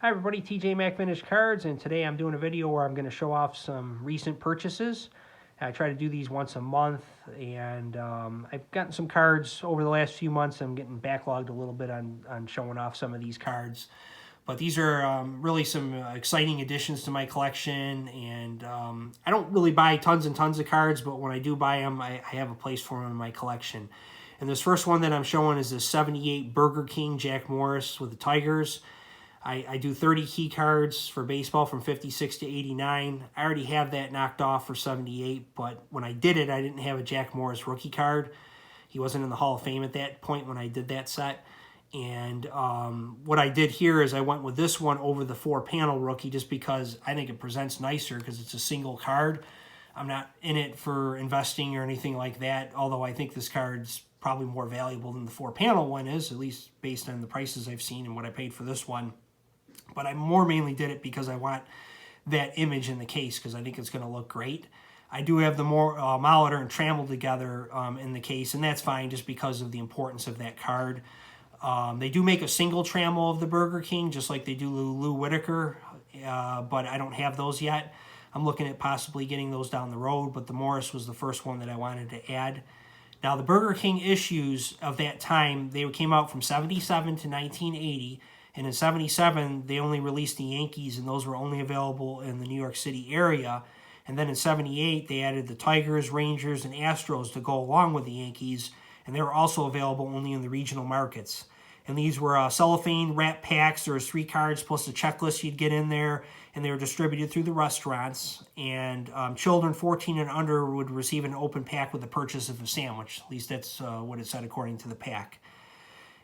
Hi everybody, TJ Mac Vintage Cards, and today I'm doing a video where I'm going to show off some recent purchases. I try to do these once a month, and I've gotten some cards over the last few months. I'm getting backlogged a little bit on showing off some of these cards. But these are really some exciting additions to my collection, and I don't really buy tons and tons of cards, but when I do buy them, I have a place for them in my collection. And this first one that I'm showing is the 78 Burger King Jack Morris with the Tigers. I do 30 key cards for baseball from 56 to 89. I already have that knocked off for 78, but when I did it, I didn't have a Jack Morris rookie card. He wasn't in the Hall of Fame at that point when I did that set. And what I did here is I went with this one over the 4-panel rookie just because I think it presents nicer because it's a single card. I'm not in it for investing or anything like that, although I think this card's probably more valuable than the 4-panel one is, at least based on the prices I've seen and what I paid for this one. But I more mainly did it because I want that image in the case because I think it's going to look great. I do have the Molitor and Trammell together in the case, and that's fine just because of the importance of that card. They do make a single Trammell of the Burger King, just like they do Lou Whitaker, but I don't have those yet. I'm looking at possibly getting those down the road, but the Morris was the first one that I wanted to add. Now, the Burger King issues of that time, they came out from 77 to 1980, and in 77, they only released the Yankees, and those were only available in the New York City area. And then in 78, they added the Tigers, Rangers, and Astros to go along with the Yankees, and they were also available only in the regional markets. And these were cellophane wrap packs. There was 3 cards plus a checklist you'd get in there, and they were distributed through the restaurants. And children 14 and under would receive an open pack with the purchase of a sandwich. At least that's what it said according to the pack.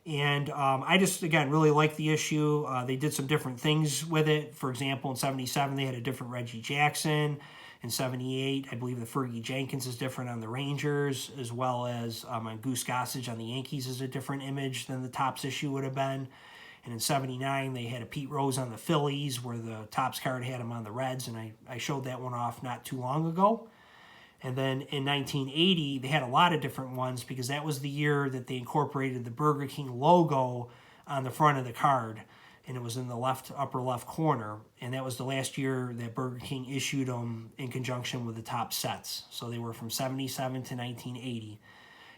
And I just, again, really like the issue. They did some different things with it. For example, in 77, they had a different Reggie Jackson. In 78, I believe the Fergie Jenkins is different on the Rangers, as well as on Goose Gossage on the Yankees is a different image than the Topps issue would have been. And in 79, they had a Pete Rose on the Phillies, where the Topps card had him on the Reds, and I showed that one off not too long ago. And then in 1980, they had a lot of different ones because that was the year that they incorporated the Burger King logo on the front of the card. And it was in the upper left corner. And that was the last year that Burger King issued them in conjunction with the top sets. So they were from 77 to 1980.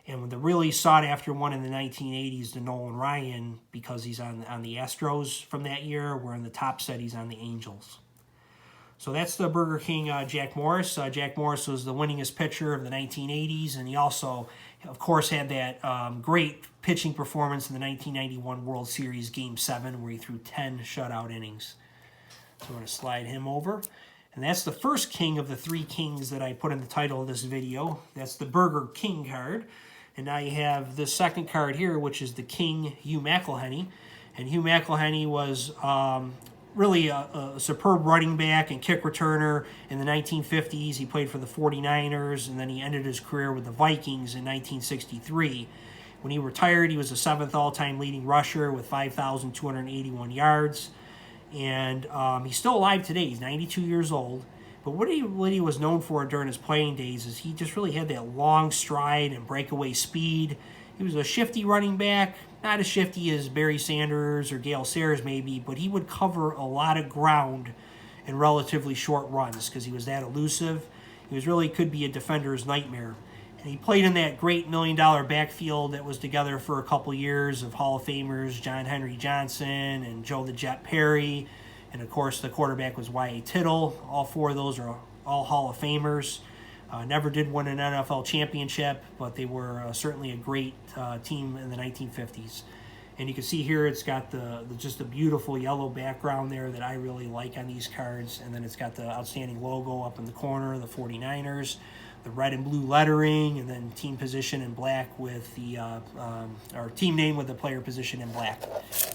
And the really sought-after one in the 1980s, the Nolan Ryan, because he's on the Astros from that year, where in the top set he's on the Angels. So that's the Burger King Jack Morris. Jack Morris was the winningest pitcher of the 1980s, and he also, of course, had that great pitching performance in the 1991 World Series Game 7, where he threw 10 shutout innings. So I'm going to slide him over. And that's the first king of the 3 kings that I put in the title of this video. That's the Burger King card. And now you have the second card here, which is the King Hugh Mcilhenny. And Hugh Mcilhenny was really a superb running back and kick returner in the 1950s. He played for the 49ers, and then he ended his career with the Vikings in 1963. When he retired, he was the 7th all-time leading rusher with 5,281 yards. And he's still alive today. He's 92 years old. But what he was known for during his playing days is he just really had that long stride and breakaway speed. He was a shifty running back, not as shifty as Barry Sanders or Gale Sayers maybe, but he would cover a lot of ground in relatively short runs because he was that elusive. He was really could be a defender's nightmare. And he played in that great $1 million backfield that was together for a couple years of Hall of Famers John Henry Johnson and Joe the Jet Perry. And, of course, the quarterback was Y.A. Tittle. All 4 of those are all Hall of Famers. Never did win an NFL championship, but they were certainly a great team in the 1950s. And you can see here it's got just a beautiful yellow background there that I really like on these cards. And then it's got the outstanding logo up in the corner, the 49ers, the red and blue lettering, and then team position in black with or team name with the player position in black.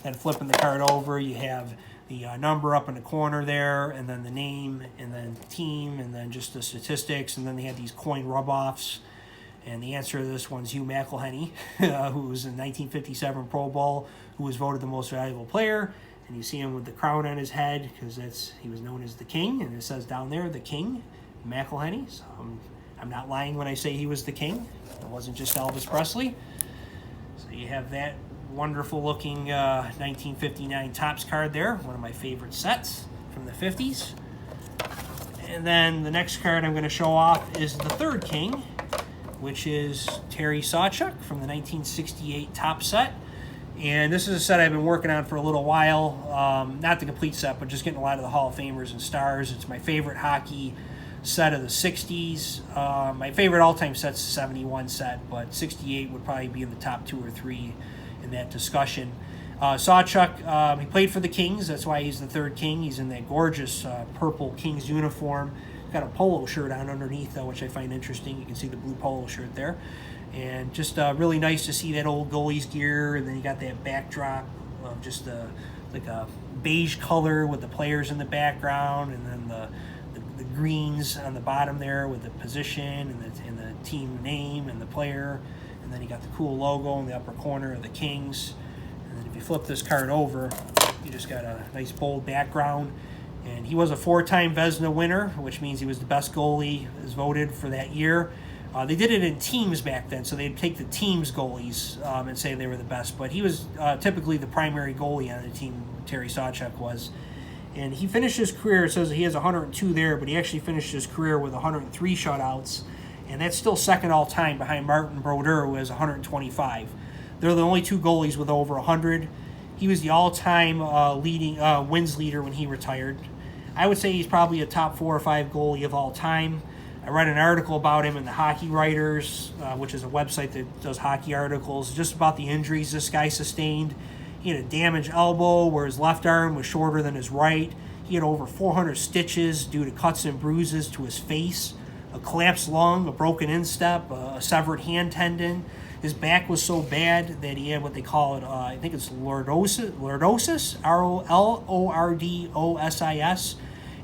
Then flipping the card over, you have the number up in the corner there, and then the name, and then team, and then just the statistics, and then they had these coin rub-offs. And the answer to this one's Hugh Mcilhenny, who was in 1957 Pro Bowl, who was voted the most valuable player. And you see him with the crown on his head because he was known as the King, and it says down there, the King, Mcilhenny. So I'm not lying when I say he was the King. It wasn't just Elvis Presley. So you have that wonderful looking 1959 Topps card there, one of my favorite sets from the 50s. And then the next card I'm going to show off is the third king, which is Terry Sawchuk from the 1968 Topps set. And this is a set I've been working on for a little while. Not the complete set, but just getting a lot of the Hall of Famers and stars. It's my favorite hockey set of the 60s. My favorite all-time set's the 71 set, but 68 would probably be in the top 2 or 3 in that discussion. Sawchuk, he played for the Kings. That's why he's the third king. He's in that gorgeous purple Kings uniform. Got a polo shirt on underneath, though, which I find interesting. You can see the blue polo shirt there. And just really nice to see that old goalie's gear. And then you got that backdrop of just like a beige color with the players in the background. And then the greens on the bottom there with the position and the team name and the player. And then you got the cool logo in the upper corner of the Kings. And then if you flip this card over, you just got a nice bold background. And he was a 4-time Vezina winner, which means he was the best goalie as voted for that year. They did it in teams back then, so they'd take the team's goalies and say they were the best. But he was typically the primary goalie on the team, Terry Sawchuk was. And he finished his career, it says he has 102 there, but he actually finished his career with 103 shutouts. And that's still second all-time behind Martin Brodeur, who has 125. They're the only 2 goalies with over 100. He was the all-time leading wins leader when he retired. I would say he's probably a top 4 or 5 goalie of all time. I read an article about him in the Hockey Writers, which is a website that does hockey articles, just about the injuries this guy sustained. He had a damaged elbow where his left arm was shorter than his right. He had over 400 stitches due to cuts and bruises to his face, a collapsed lung, a broken instep, a severed hand tendon. His back was so bad that he had what they call it, I think it's lordosis, R-O-L-O-R-D-O-S-I-S,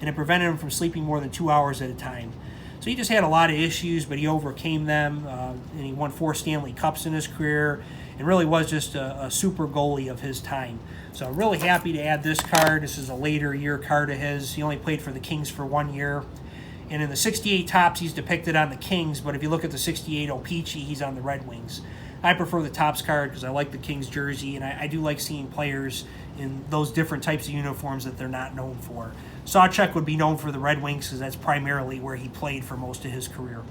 and it prevented him from sleeping more than 2 hours at a time. So he just had a lot of issues, but he overcame them, and he won 4 Stanley Cups in his career, and really was just a super goalie of his time. So I'm really happy to add this card. This is a later year card of his. He only played for the Kings for 1 year. And in the 68 Topps, he's depicted on the Kings, but if you look at the 68 O-Pee-Chee, he's on the Red Wings. I prefer the Topps card because I like the Kings jersey, and I do like seeing players in those different types of uniforms that they're not known for. Sawchuk would be known for the Red Wings because that's primarily where he played for most of his career.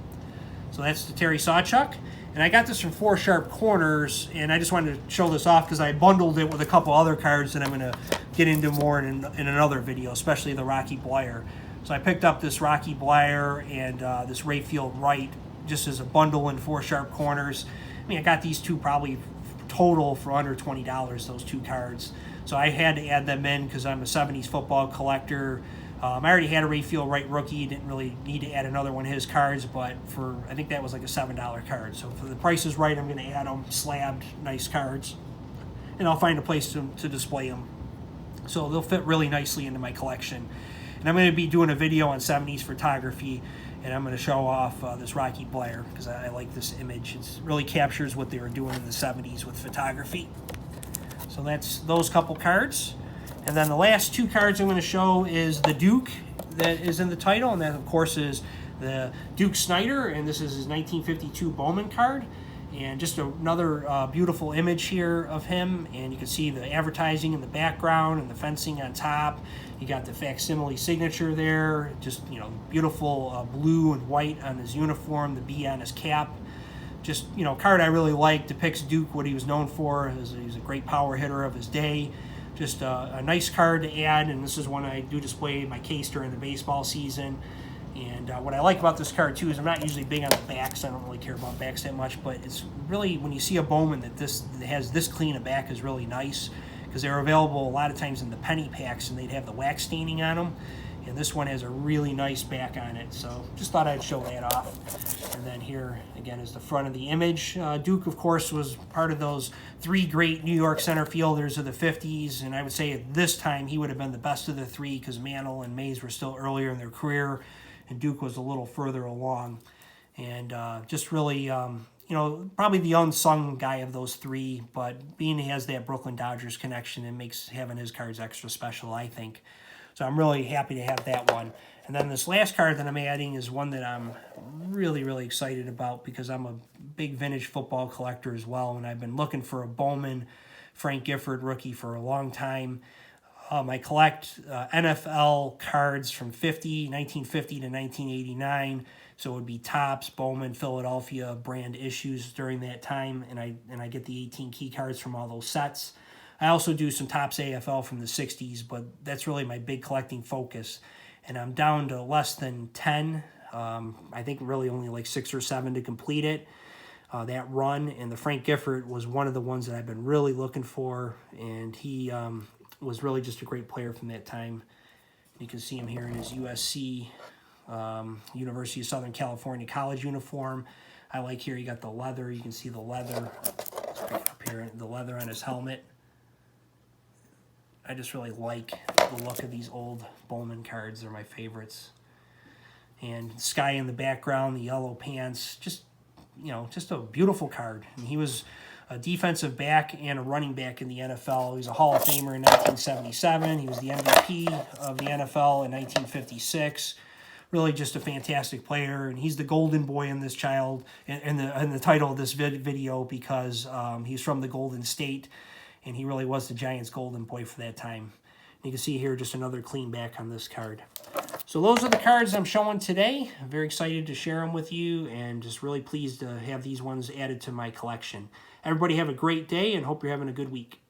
So that's the Terry Sawchuk. And I got this from 4 Sharp Corners, and I just wanted to show this off because I bundled it with a couple other cards that I'm going to get into more in another video, especially the Rocky Bleier. So I picked up this Rocky Bleier and this Rayfield Wright just as a bundle in 4 Sharp Corners. I mean, I got these 2 probably total for under $20, those 2 cards. So I had to add them in because I'm a 70s football collector. I already had a Rayfield Wright rookie. Didn't really need to add another one of his cards, but I think that was like a $7 card. So for the price is right, I'm going to add them, slabbed, nice cards. And I'll find a place to display them. So they'll fit really nicely into my collection. And I'm going to be doing a video on 70s photography, and I'm going to show off this Rocky Bleier because I like this image. It really captures what they were doing in the 70s with photography. So that's those couple cards. And then the last 2 cards I'm going to show is the Duke that is in the title, and that, of course, is the Duke Snyder, and this is his 1952 Bowman card. And just another beautiful image here of him, and you can see the advertising in the background and the fencing on top. You got the facsimile signature there, just, you know, beautiful blue and white on his uniform, the B on his cap. Just, you know, card I really like, depicts Duke, what he was known for. He's a great power hitter of his day. Just a nice card to add, and this is one I do display in my case during the baseball season. And what I like about this card, too, is I'm not usually big on the backs. I don't really care about backs that much, but it's really, when you see a Bowman that has this clean a back is really nice, because they're available a lot of times in the penny packs, and they'd have the wax staining on them. And this one has a really nice back on it, so just thought I'd show that off. And then here, again, is the front of the image. Duke, of course, was part of those 3 great New York center fielders of the 50s, and I would say at this time he would have been the best of the 3 because Mantle and Mays were still earlier in their career, and Duke was a little further along. And just really, you know, probably the unsung guy of those 3, but being he has that Brooklyn Dodgers connection, it makes having his cards extra special, I think. So I'm really happy to have that one. And then this last card that I'm adding is one that I'm really, really excited about because I'm a big vintage football collector as well, and I've been looking for a Bowman Frank Gifford rookie for a long time. I collect NFL cards from 1950 to 1989. So it would be Topps, Bowman, Philadelphia brand issues during that time, and I get the 18 key cards from all those sets. I also do some Topps AFL from the 60s, but that's really my big collecting focus. And I'm down to less than 10. I think really only like 6 or 7 to complete it. That run, and the Frank Gifford was one of the ones that I've been really looking for, and he was really just a great player from that time. You can see him here in his USC, University of Southern California college uniform. I like here, you got the leather. You can see the leather. Let's bring it up here, the leather on his helmet. I just really like the look of these old Bowman cards. They're my favorites. And sky in the background, the yellow pants, just a beautiful card. And he was a defensive back and a running back in the NFL. He was a Hall of Famer in 1977. He was the MVP of the NFL in 1956. Really just a fantastic player, and he's the golden boy in this child, in the title of this video, because he's from the Golden State, and he really was the Giants' golden boy for that time. You can see here just another clean back on this card. So those are the cards I'm showing today. I'm very excited to share them with you, and just really pleased to have these ones added to my collection. Everybody have a great day, and hope you're having a good week.